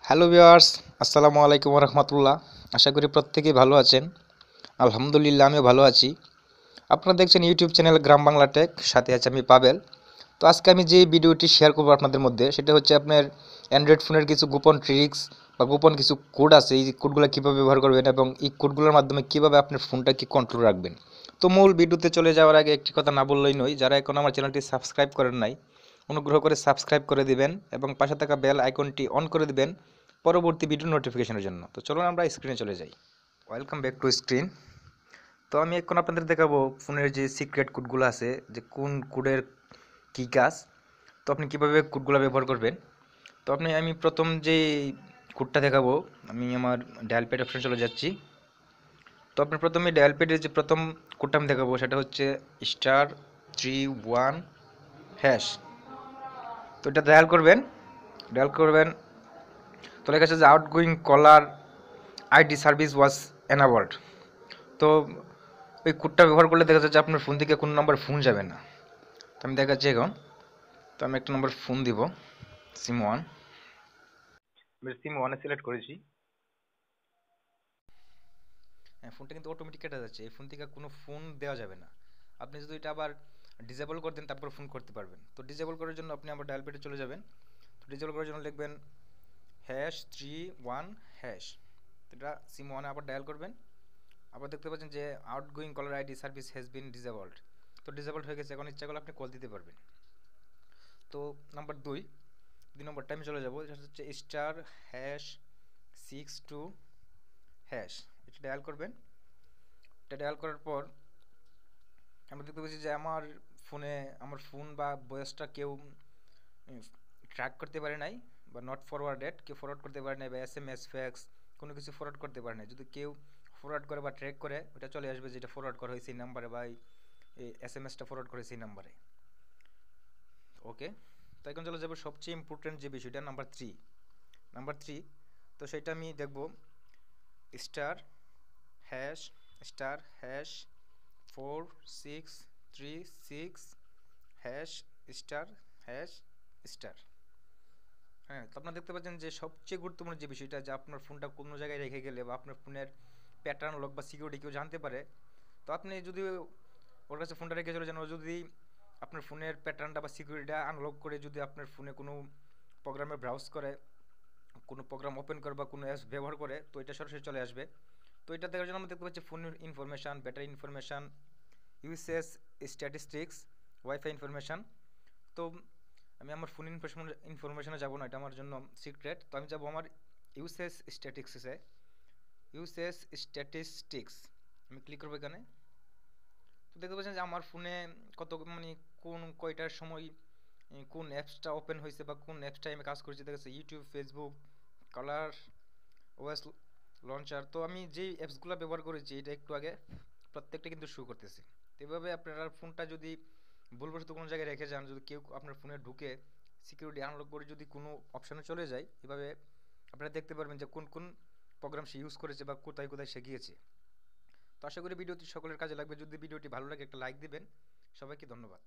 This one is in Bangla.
হ্যালো ভিউয়ার্স, আসসালামু আলাইকুম ওয়া রাহমাতুল্লাহ। আশা করি প্রত্যেকেই ভালো আছেন। আলহামদুলিল্লাহ আমিও ভালো আছি। আপনারা দেখছেন ইউটিউব চ্যানেল গ্রাম বাংলা টেক, সাথে আছে আমি পাবেল। তো আজকে আমি যে ভিডিওটি শেয়ার করব আপনাদের মধ্যে, সেটা হচ্ছে আপনার অ্যান্ড্রয়েড ফোনের কিছু গোপন ট্রিক্স বা গোপন কিছু কোড আছে। এই কোডগুলো কীভাবে ব্যবহার করবেন এবং এই কোডগুলোর মাধ্যমে কীভাবে আপনার ফোনটাকে কন্ট্রোল রাখবেন। তো মূল ভিডিওতে চলে যাওয়ার আগে একটি কথা না বললেই নয়, যারা এখন আমার চ্যানেলটি সাবস্ক্রাইব করেন নাই, অনুগ্রহ করে সাবস্ক্রাইব করে দিবেন এবং পাশে থাকা বেল আইকনটি অন করে দিবেন পরবর্তী ভিডিও নোটিফিকেশনের জন্য। তো চলুন আমরা স্ক্রিনে চলে যাই। Welcome back to screen. তো আমি এখন আপনাদের দেখাবো ফোনের যে সিক্রেট কোডগুলো আছে, যে কোন কোডের কী কাজ, তো আপনি কীভাবে কোডগুলো ব্যবহার করবেন। তো আমি প্রথম যে কোডটা দেখাবো, আমি আমার ডায়াল প্যাড অপশন চলে যাচ্ছি। তো আপনি প্রথমে ডায়াল প্যাডের যে প্রথম কোডটা আমি দেখাবো, সেটা হচ্ছে *31#। তো এটা ডায়াল করবেন। তো লেখা আছে যে আউটগোয়িং কলার আইডি সার্ভিস ওয়াজ এনাবলড। তো ওই কোডটা ব্যবহার করলে দেখা যাচ্ছে আপনার ফোন থেকে কোনো নাম্বার ফোন যাবে না। তো আমি দেখাচ্ছি এখন। তো আমি একটা নাম্বার ফোন দিব, সিম 1। আমি সিম 1 সিলেক্ট করেছি। হ্যাঁ, ফোনটা কিন্তু অটোমেটিক কেটে যাচ্ছে। এই ফোন থেকে কোনো ফোন দেওয়া যাবে না। আপনি যদি এটা আবার ডিসেবল করে দেন, তারপর ফোন করতে পারবেন। তো ডিসেবল করার জন্য আপনি আবার ডায়াল প্যাডে চলে যাবেন। তো ডিসেবল করার জন্য লিখবেন #31#। এটা সিম 1 আবার ডায়াল করবেন। আবার দেখতে পাচ্ছেন যে outgoing caller ID service has been disabled. তো ডিসেবলড হয়ে গেছে। এখন ইচ্ছা করলে আপনি কল দিতে পারবেন। তো নাম্বার 2 নম্বরটা আমি চলে যাবো। এটা হচ্ছে *62#। এটা ডায়াল করবেন। এটা ডায়াল করার পর আমরা দেখতে পাচ্ছি যে আমার ফোন বা ভয়েসটা কেউ ট্র্যাক করতে পারে নাই, বা নট ফরওয়ার্ডেড, কেউ ফরওয়ার্ড করতে পারে নাই, বা SMS ফ্যাক্স কোনো কিছু ফরওয়ার্ড করতে পারে নাই। যদি কেউ ফরওয়ার্ড করে বা ট্র্যাক করে, ওটা চলে আসবে যেটা ফরওয়ার্ড করা হয়েছে এই নাম্বারে, বা এই SMS-টা ফরওয়ার্ড করেছে এই নাম্বারে। ওকে। তো এখন চলে যাবো সবচেয়ে ইম্পর্টেন্ট যে বিষয়টা, নাম্বার 3। তো সেটা আমি দেখব *##4636#*#*। হ্যাঁ, তো আপনারা দেখতে পাচ্ছেন যে সবচেয়ে গুরুত্বপূর্ণ যে বিষয়টা, যে আপনার ফোনটা কোনো জায়গায় রেখে গেলে বা আপনার ফোনের প্যাটার্ন লক বা সিকিউরিটি কেউ জানতে পারে, তো আপনি যদি ওর কাছে ফোনটা রেখে চলে যান, ও যদি আপনার ফোনের প্যাটার্নটা বা সিকিউরিটিটা আনলক করে যদি আপনার ফোনে কোনো প্রোগ্রামে ব্রাউজ করে, কোনো প্রোগ্রাম ওপেন করে বা কোনো অ্যাপস ব্যবহার করে, তো এটা সরাসরি চলে আসবে। তো এটা দেখার জন্য আমরা দেখতে পাচ্ছি ফোনের information, battery information, usage statistics, wifi information. তো আমি আমার ফোন ইনফরমেশনে যাব না, এটা আমার জন্য সিক্রেট। তো আমি যাব আমার ইউসেজ স্ট্যাটিস্টিক্স। আমি ক্লিক করবো এখানে। তো দেখতে পাচ্ছেন যে আমার ফোনে কত, মানে কয়টার সময় কোন অ্যাপসটা ওপেন হয়েছে বা কোন অ্যাপসটাই আমি কাজ করছি। দেখা যাচ্ছে ইউটিউব, ফেসবুক, কলার, ওএস লঞ্চার। তো আমি যেই অ্যাপসগুলো ব্যবহার করেছি এটা একটু আগে, প্রত্যেকটা কিন্তু শো করতেছে। তো এভাবে আপনারা ফোনটা যদি ভুলবশত কোনো জায়গায় রেখে যান, যদি কেউ আপনার ফোনে ঢুকে সিকিউরিটি আনলক করে যদি কোনো অপশানে চলে যায়, এভাবে আপনারা দেখতে পারবেন যে কোন কোন প্রোগ্রাম সে ইউজ করেছে বা কোথায় কোথায় সে গিয়েছে। তো আশা করি ভিডিওটি সকলের কাজে লাগবে। যদি ভিডিওটি ভালো লাগে একটা লাইক দিবেন। সবাইকে ধন্যবাদ।